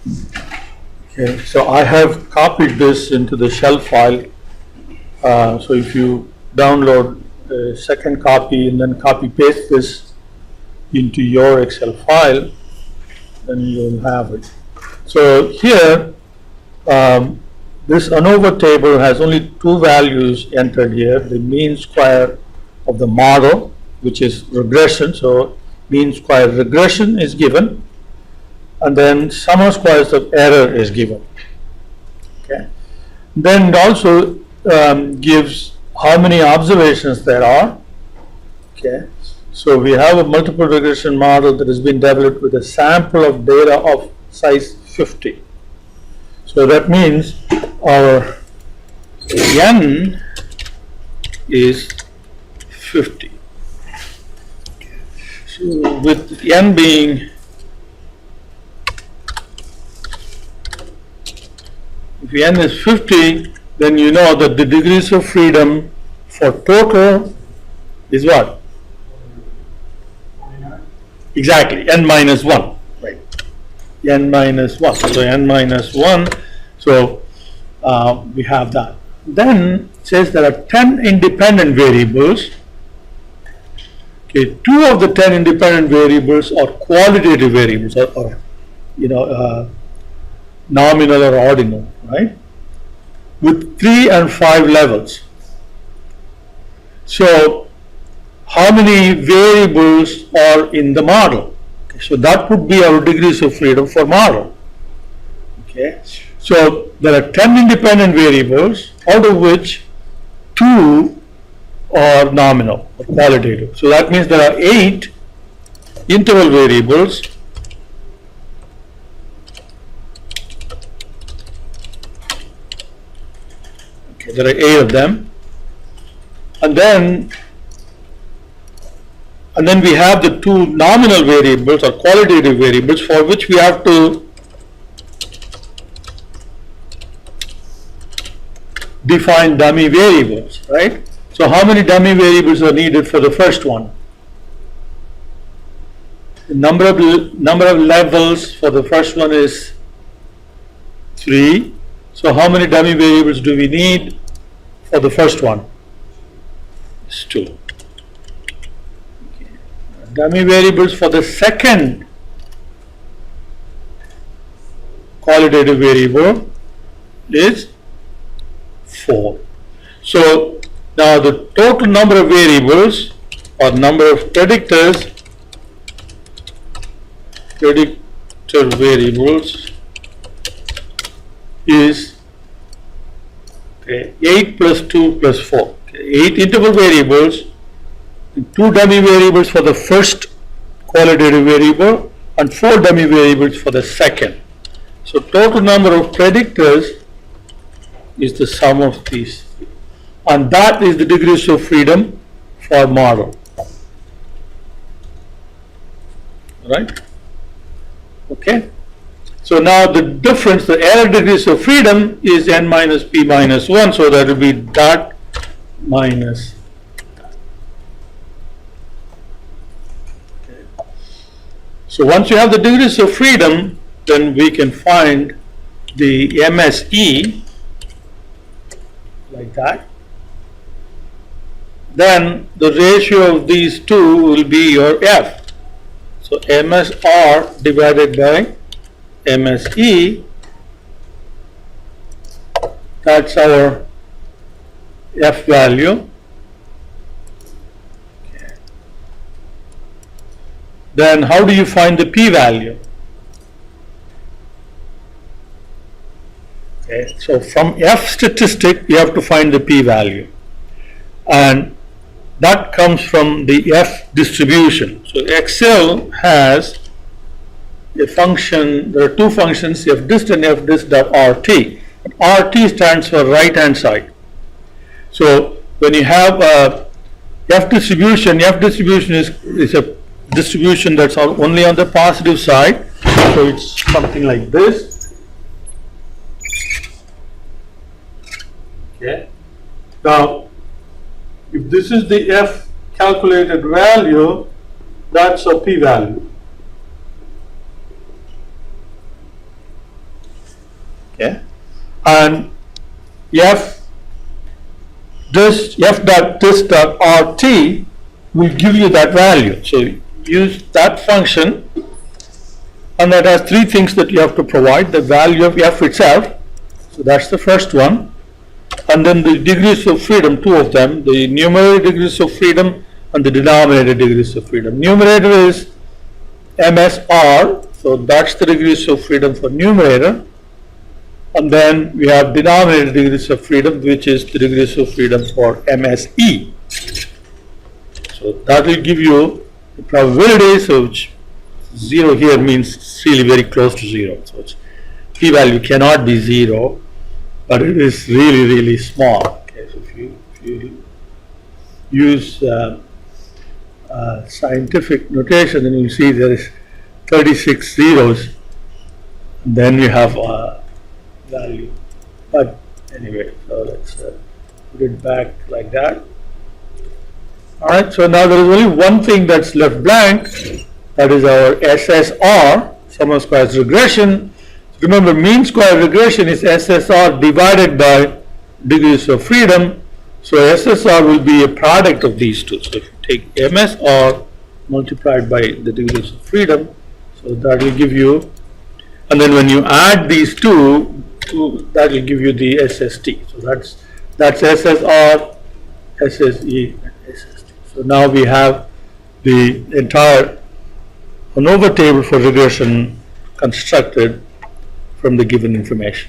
Okay, so I have copied this into the shell file. So if you download a second copy and then copy paste this into your Excel file, then you'll have it. So here, this ANOVA table has only two values entered here: the mean square of the model, which is regression. So mean square regression is given, and then sum of squares of error is given. Okay. Then it also gives how many observations there are. Okay. So we have a multiple regression model that has been developed with a sample of data of size 50. So that means our n is 50. So with n being, if n is 50, then you know that the degrees of freedom for total is what? Exactly, n minus 1, right? N minus 1. So n minus 1, so we have that. Then it says there are 10 independent variables. Okay, 2 of the 10 independent variables are qualitative variables, or nominal or ordinal, right? With 3 and 5 levels. So how many variables are in the model? Okay, so that would be our degrees of freedom for model. Okay, so there are 10 independent variables, out of which 2 are nominal or qualitative. So that means there are 8 interval variables. Okay, there are 8 of them, and then we have the 2 nominal variables or qualitative variables for which we have to define dummy variables, right? So how many dummy variables are needed for the first one? The number of levels for the first one is 3. So how many dummy variables do we need for the first one? It's 2. Dummy variables for the second qualitative variable is 4. So now the total number of variables or number of predictor variables is 8 plus 2 plus 4. 8 interval variables, 2 dummy variables for the first qualitative variable and 4 dummy variables for the second. So total number of predictors is the sum of these, and that is the degrees of freedom for model. Right? Okay. So now the difference, the error degrees of freedom is n minus p minus 1, so that will be that minus. Okay. So once you have the degrees of freedom, then we can find the MSE like that. Then the ratio of these two will be your F. So MSR divided by MSE, that's our F value. Okay. Then how do you find the P value? Okay. So from F statistic you have to find the P value, and that comes from the F distribution. So Excel has a function, there are two functions, fdist and fdist.rt. RT stands for right hand side. So when you have a F distribution is a distribution that's only on the positive side. So it's something like this. Okay. Now, if this is the F calculated value, that's a P value. Okay, and f.this.rt will give you that value. So use that function, and that has three things that you have to provide: the value of f itself, so that's the first one, and then the degrees of freedom, two of them, the numerator degrees of freedom and the denominator degrees of freedom. Numerator is MSR, so that's the degrees of freedom for numerator, and then we have denominator degrees of freedom, which is the degrees of freedom for MSE. So that will give you the probability. So 0 here means it's really very close to 0. So its p-value cannot be 0, but it is really, really small. Okay, so if you use scientific notation, then you see there is 36 zeros, and then you have value. But anyway, so let's put it back like that. All right, so now there is only one thing that's left blank, that is our SSR, sum of squares regression. Remember, mean square regression is SSR divided by degrees of freedom. So SSR will be a product of these two. So if you take MSR multiplied by the degrees of freedom, so that will give you, and then when you add these two, that will give you the SST. So that's SSR, SSE, and SST. So now we have the entire ANOVA table for regression constructed from the given information.